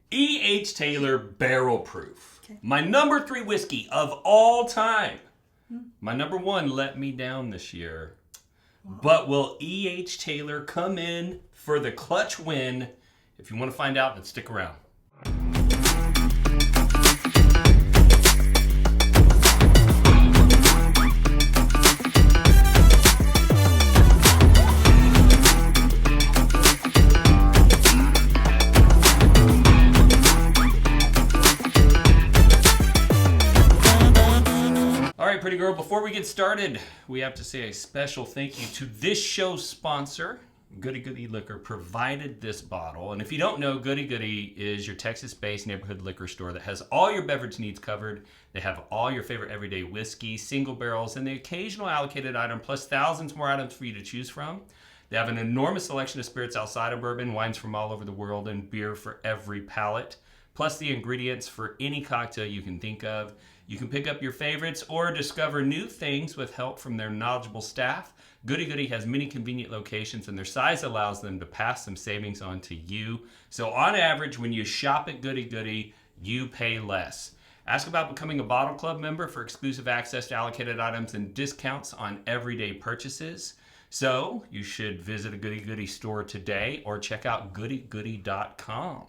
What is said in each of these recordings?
E.H. Taylor Barrel Proof. Okay. My number 3 whiskey of all time. My number 1 let me down this year. Wow. But will E.H. Taylor come in for the clutch win? If you want to find out, then stick around. Pretty girl, before we get started, we have to say a special thank you to this show's sponsor. Goody Goody Liquor provided this bottle. And if you don't know, Goody Goody is your Texas-based neighborhood liquor store that has all your beverage needs covered. They have all your favorite everyday whiskey, single barrels, and the occasional allocated item, plus thousands more items for you to choose from. They have an enormous selection of spirits outside of bourbon, wines from all over the world, and beer for every palate, plus the ingredients for any cocktail you can think of. You can pick up your favorites or discover new things with help from their knowledgeable staff. Goody Goody has many convenient locations, and their size allows them to pass some savings on to you. So on average, when you shop at Goody Goody, you pay less. Ask about becoming a Bottle Club member for exclusive access to allocated items and discounts on everyday purchases. So you should visit a Goody Goody store today or check out goodygoody.com.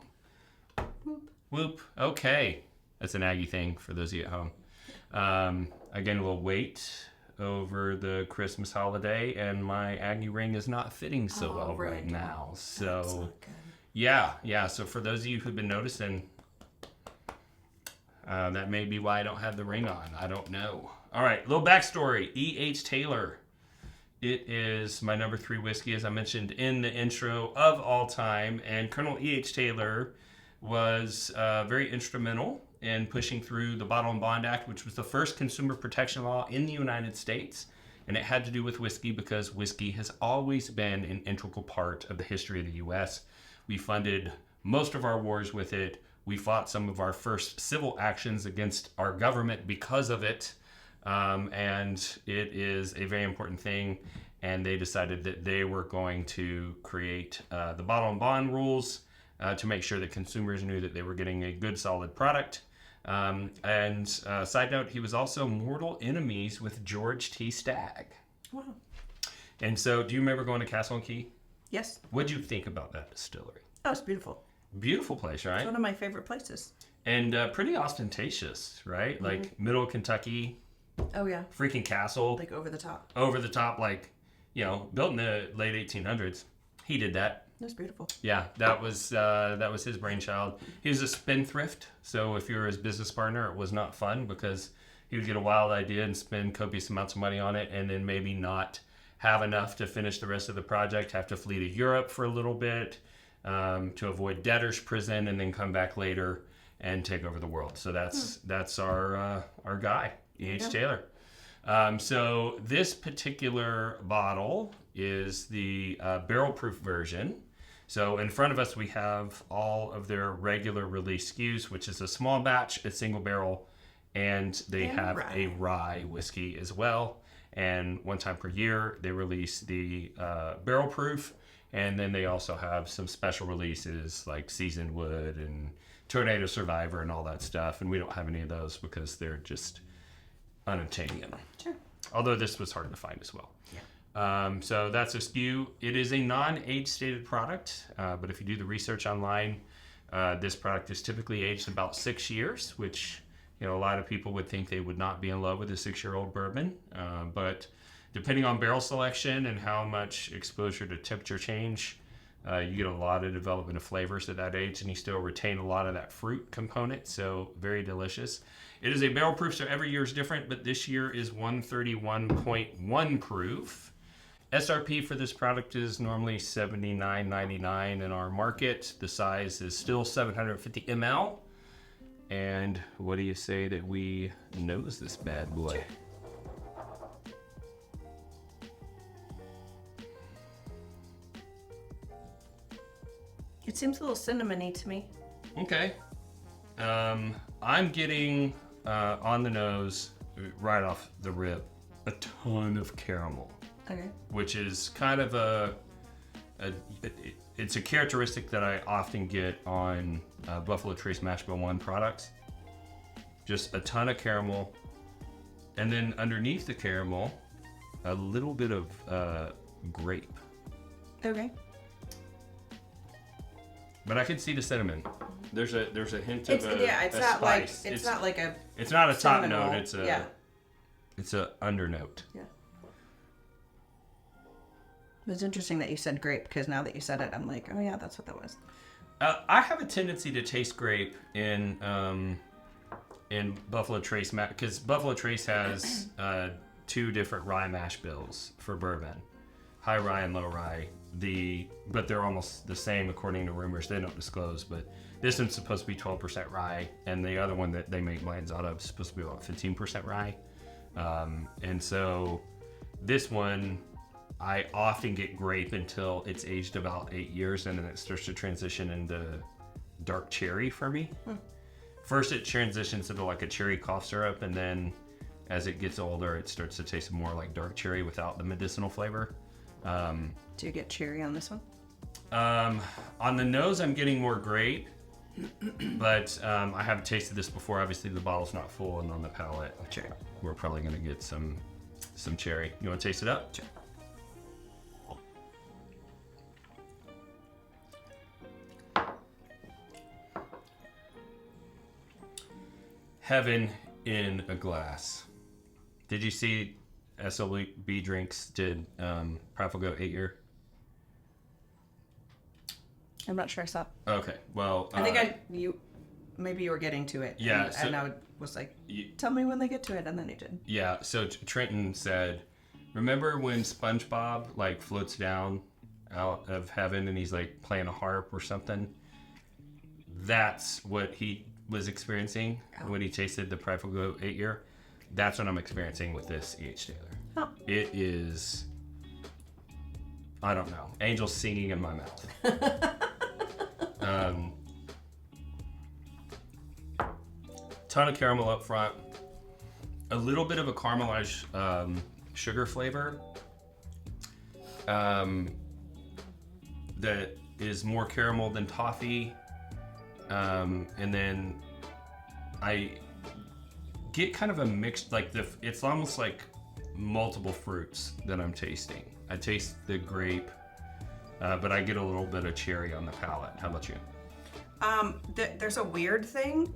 Whoop. Whoop. Okay. That's an Aggie thing for those of you at home. Again, we'll wait over the Christmas holiday, and my Aggie ring is not fitting so well right now. So, yeah. So for those of you who've been noticing, that may be why I don't have the ring on. I don't know. All right, little backstory. E.H. Taylor. It is my number 3 whiskey, as I mentioned in the intro, of all time. And Colonel E.H. Taylor was very instrumental in pushing through the Bottle and Bond Act, which was the first consumer protection law in the United States. And it had to do with whiskey because whiskey has always been an integral part of the history of the U.S. We funded most of our wars with it. We fought some of our first civil actions against our government because of it. And it is a very important thing. And they decided that they were going to create the Bottle and Bond rules to make sure that consumers knew that they were getting a good, solid product. Side note, he was also mortal enemies with George T. Stagg. Wow. And so, do you remember going to Castle and Key? Yes. What'd you think about that distillery? Oh, it's beautiful. Beautiful place, right? It's one of my favorite places. And pretty ostentatious, right? Mm-hmm. Like middle of Kentucky. Oh, yeah. Freaking castle. Like over the top. Over the top, like, built in the late 1800s. He did that. That's beautiful. Yeah, that was his brainchild. He was a spendthrift, so if you were his business partner, it was not fun because he would get a wild idea and spend copious amounts of money on it, and then maybe not have enough to finish the rest of the project, have to flee to Europe for a little bit to avoid debtor's prison, and then come back later and take over the world. So that's our guy, E.H. Taylor. So this particular bottle is the barrel proof version. So in front of us, we have all of their regular release SKUs, which is a small batch, a single barrel, and they have a rye whiskey as well. And one time per year, they release the barrel proof, and then they also have some special releases like Seasoned Wood and Tornado Survivor and all that stuff. And we don't have any of those because they're just unobtainium. Sure. Although this was hard to find as well. Yeah. So that's a SKU. It is a non-age stated product, but if you do the research online, this product is typically aged about 6 years, which a lot of people would think they would not be in love with a 6-year-old bourbon. But depending on barrel selection and how much exposure to temperature change, you get a lot of development of flavors at that age, and you still retain a lot of that fruit component. So very delicious. It is a barrel proof, so every year is different, but this year is 131.1 proof. SRP for this product is normally $79.99 in our market. The size is still 750 ml. And what do you say that we nose this bad boy? It seems a little cinnamony to me. Okay. I'm getting on the nose, right off the rip, a ton of caramel. Okay. Which is kind of a it's a characteristic that I often get on Buffalo Trace Mash Bill 1 products. Just a ton of caramel. And then underneath the caramel, a little bit of grape. Okay. But I can see the cinnamon. There's a hint of it's a not spice. like it's not like a. It's not a top cinnamon note. roll. It's a undernote. Yeah. It was interesting that you said grape because now that you said it, I'm like, oh yeah, that's what that was. I have a tendency to taste grape in Buffalo Trace mash because Buffalo Trace has 2 different rye mash bills for bourbon, high rye and low rye. But they're almost the same according to rumors. They don't disclose, but this one's supposed to be 12% rye, and the other one that they make blends out of is supposed to be about 15% rye. And so this one, I often get grape until it's aged about 8 years, and then it starts to transition into dark cherry for me. First, it transitions into like a cherry cough syrup, and then as it gets older, it starts to taste more like dark cherry without the medicinal flavor. Do you get cherry on this one? On the nose, I'm getting more grape, but I haven't tasted this before. Obviously, the bottle's not full, and on the palate, we're probably going to get some cherry. You want to taste it up? Sure. Heaven in a glass. Did you see SLB Drinks did Prideful Goat 8-year? I'm not sure I saw. Okay, well, I think maybe you were getting to it. Yeah, and I was like, tell me when they get to it, and then you did. Yeah, so Trenton said, remember when SpongeBob like floats down out of heaven and he's like playing a harp or something? That's what he was experiencing when he tasted the Prideful Goat 8-year. That's what I'm experiencing with this E.H. Taylor. Oh. It is, I don't know, angels singing in my mouth. Ton of caramel up front, a little bit of a caramelized sugar flavor that is more caramel than toffee, and then I get kind of a mixed, like it's almost like multiple fruits that I'm tasting. I taste the grape, but I get a little bit of cherry on the palate. How about you? There's a weird thing.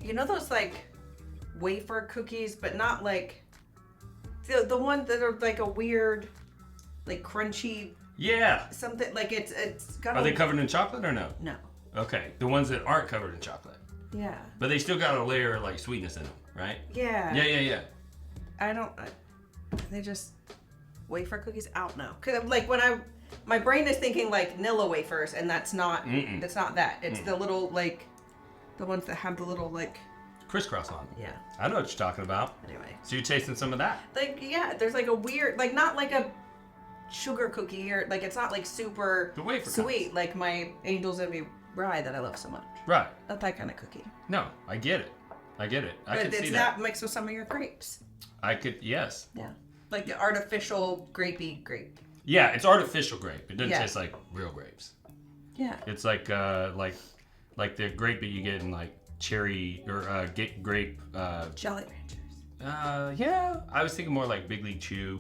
You know those like wafer cookies, but not like the ones that are like a weird, like crunchy. Yeah. Something like it's got. Are they covered in chocolate or no? No. Okay, the ones that aren't covered in chocolate. Yeah. But they still got a layer of like sweetness in them, right? Yeah. Yeah. They just wafer cookies. I don't know. Cause like my brain is thinking like Nilla wafers, and that's not. That's not that. It's the little like, the ones that have the little like. Crisscross on. Yeah. I know what you're talking about. Anyway. So you're tasting some of that? Like there's like a weird, like not like a sugar cookie or like it's not like super the wafer sweet cups. like my Angels Envy rye that I love so much. Right. Not that kind of cookie. No, I get it. I could see that. But it's that mixed with some of your grapes. Yes. Yeah. Like the artificial grapey grape. Yeah, it's artificial grape. It doesn't taste like real grapes. Yeah. It's like the grape that you get in like cherry or grape. Jolly Ranchers. Yeah. I was thinking more like Big League Chew.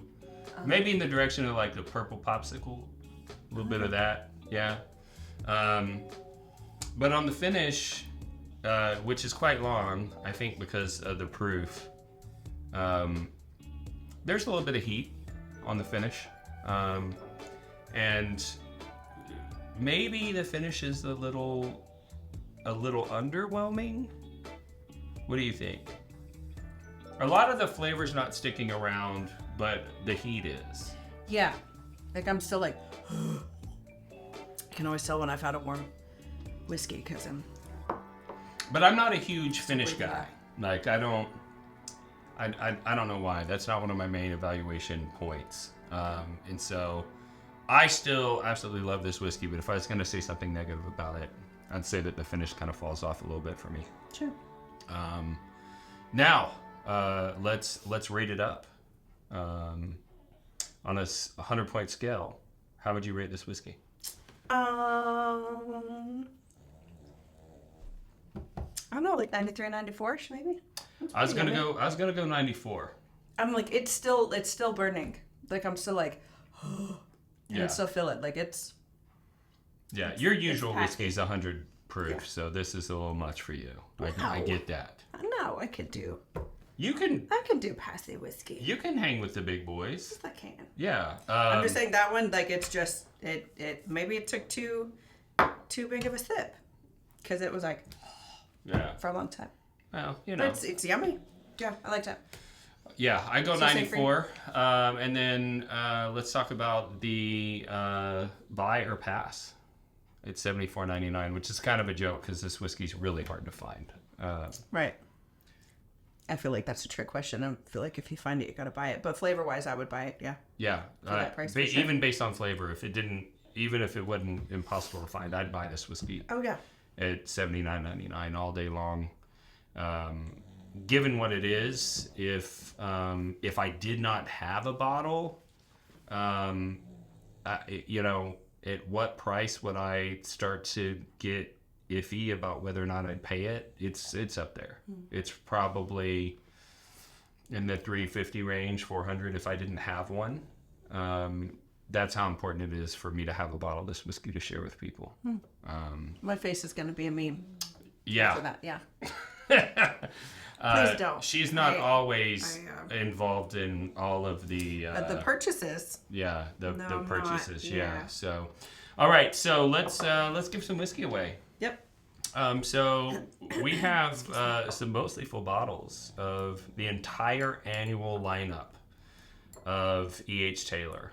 Maybe in the direction of like the purple popsicle. A little bit of that. Yeah. But on the finish, which is quite long, I think because of the proof, there's a little bit of heat on the finish. And maybe the finish is a little underwhelming. What do you think? A lot of the flavor's not sticking around, but the heat is. Yeah. Like I'm still like, I can always tell when I've had a warm whiskey because I'm. But I'm not a huge finish guy. Like I don't know why. That's not one of my main evaluation points. And so I still absolutely love this whiskey, but if I was going to say something negative about it, I'd say that the finish kind of falls off a little bit for me. Sure. Now, let's rate it up. on a 100-point scale, how would you rate this whiskey? I don't know, like 93, 94-ish maybe. I was gonna go 94. I'm like, it's still burning. Like I'm still like, and I still feel it. Like it's. Yeah, your usual whiskey is 100 proof, so this is a little much for you. I get that. No, I could do. I can do passy whiskey. You can hang with the big boys. Yes, I can. Yeah. I'm just saying that one, like it's just it maybe it took too big of a sip, because it was like for a long time. Well, But it's yummy. Yeah, I like that. Yeah, I go 94. And then let's talk about the buy or pass. It's $74.99, which is kind of a joke because this whiskey's really hard to find. Right. I feel like that's a trick question. I feel like if you find it, you got to buy it. But flavor-wise, I would buy it. Yeah. Yeah. For that price, for sure. Even based on flavor, even if it wasn't impossible to find, I'd buy this whiskey. Oh yeah. At $79.99 all day long. Given what it is, if I did not have a bottle, at what price would I start to get iffy about whether or not I'd pay it? It's up there. It's probably in the $350 range, $400 if I didn't have one. That's how important it is for me to have a bottle of this whiskey to share with people. My face is going to be a meme. Yeah. For that, yeah. Please don't. She's not always involved in all of the purchases. Yeah, the purchases. Not, yeah. So, all right. So let's give some whiskey away. Yep. So we have some mostly full bottles of the entire annual lineup of E.H. Taylor.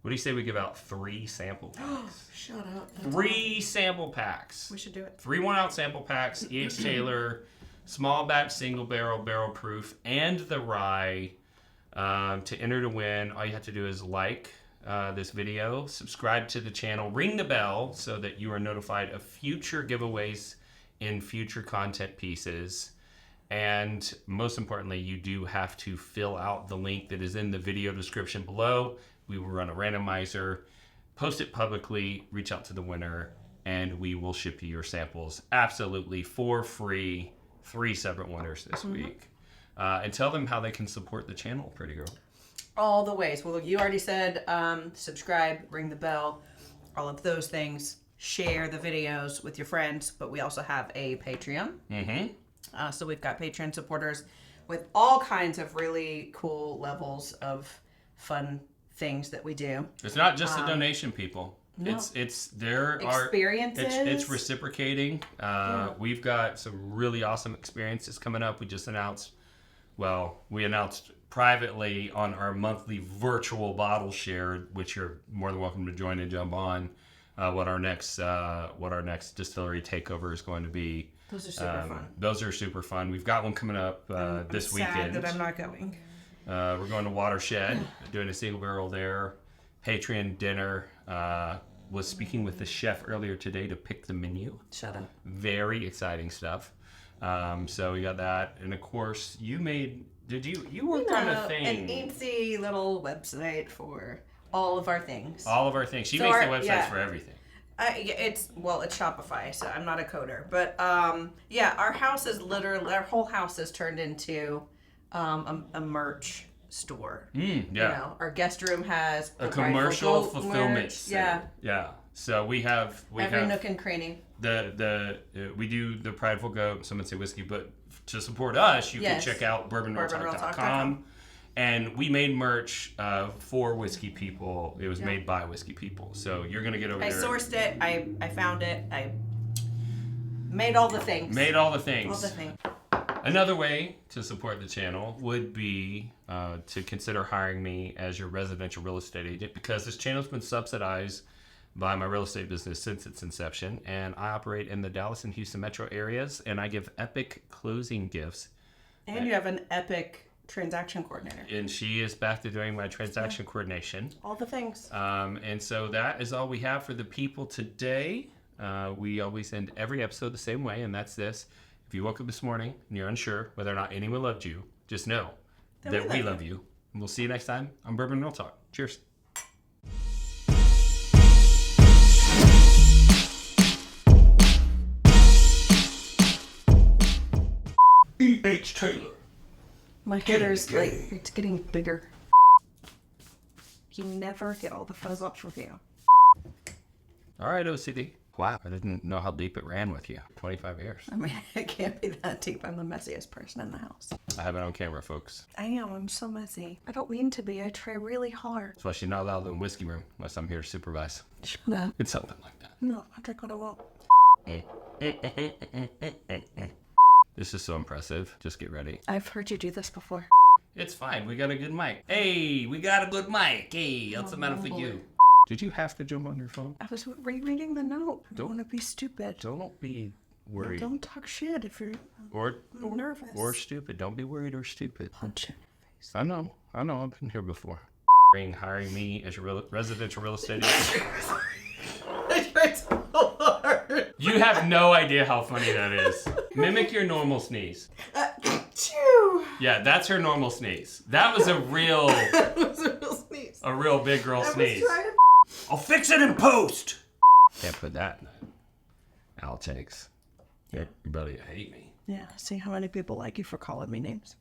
What do you say we give out 3 sample packs? Shut up. 3 sample packs. We should do it. 3 1-ounce sample packs. E.H. Taylor, small batch, single barrel, barrel proof, and the rye. To enter to win, all you have to do is like this video, subscribe to the channel, ring the bell so that you are notified of future giveaways in future content pieces. And most importantly, you do have to fill out the link that is in the video description below. We will run a randomizer, post it publicly, reach out to the winner, and we will ship you your samples absolutely for free. 3 separate winners this week. And tell them how they can support the channel, pretty girl. All the ways. Well, you already said subscribe, ring the bell, all of those things. Share the videos with your friends, but we also have a Patreon. So we've got Patreon supporters with all kinds of really cool levels of fun things that we do. It's not just a donation, people. No. It's there experiences. It's reciprocating. We've got some really awesome experiences coming up. We announced privately on our monthly virtual bottle share, which you're more than welcome to join and jump on. What our next distillery takeover is going to be. Those are super fun. Those are super fun. We've got one coming up this weekend. Sad that I'm not going. We're going to Watershed, doing a single barrel there. Patreon dinner. Was speaking with the chef earlier today to pick the menu. Shut up. Very exciting stuff. So we got that, and of course you worked on a thing. An easy little website for all of our things. All of our things. She makes the websites for everything. It's Shopify, so I'm not a coder, but our house is our whole house is turned into a merch store. Our guest room has a commercial fulfillment center. Yeah. So we have every nook and cranny. We do the Prideful Goat, some would say whiskey, but to support us, you can check out bourbonrealtalk.com. And we made merch for whiskey people. It was made by whiskey people. So you're gonna get over there. I sourced it. I found it. I made all the things. Another way to support the channel would be to consider hiring me as your residential real estate agent, because this channel's been subsidized by my real estate business since its inception, and I operate in the Dallas and Houston metro areas, and I give epic closing gifts. And you have an epic transaction coordinator. And she is back to doing my transaction coordination. All the things. And so that is all we have for the people today. We always end every episode the same way, and that's this. If you woke up this morning and you're unsure whether or not anyone loved you, just know that we love you we'll see you next time on Bourbon Real Talk. Cheers. E.H. Taylor. My hitter's like, it's getting bigger. You never get all the fuzz off from you. All right, OCD. Wow, I didn't know how deep it ran with you. 25 years. I mean, it can't be that deep. I'm the messiest person in the house. I have it on camera, folks. I am. I'm so messy. I don't mean to be. I try really hard. That's why she's not allowed in the whiskey room unless I'm here to supervise. Shut up. It's something like that. No, I'll drink what I want. This is so impressive. Just get ready. I've heard you do this before. It's fine. We got a good mic. Hey, we got a good mic. Hey, what's the matter for you? Did you have to jump on your phone? I was rereading the note. I don't want to be stupid. Don't be worried. Don't talk shit if you're nervous. Or stupid. Don't be worried or stupid. Punch in your face. I know. I've been here before. Hiring me as your residential real estate agent. I tried so hard. You have no idea how funny that is. Mimic your normal sneeze. Achoo! Yeah, that's her normal sneeze. That was a real... That was a real sneeze. A real big girl sneeze. I was trying to... I'll fix it in post. Can't put that in the outtakes. Yeah, your buddy hate me. Yeah, see how many people like you for calling me names.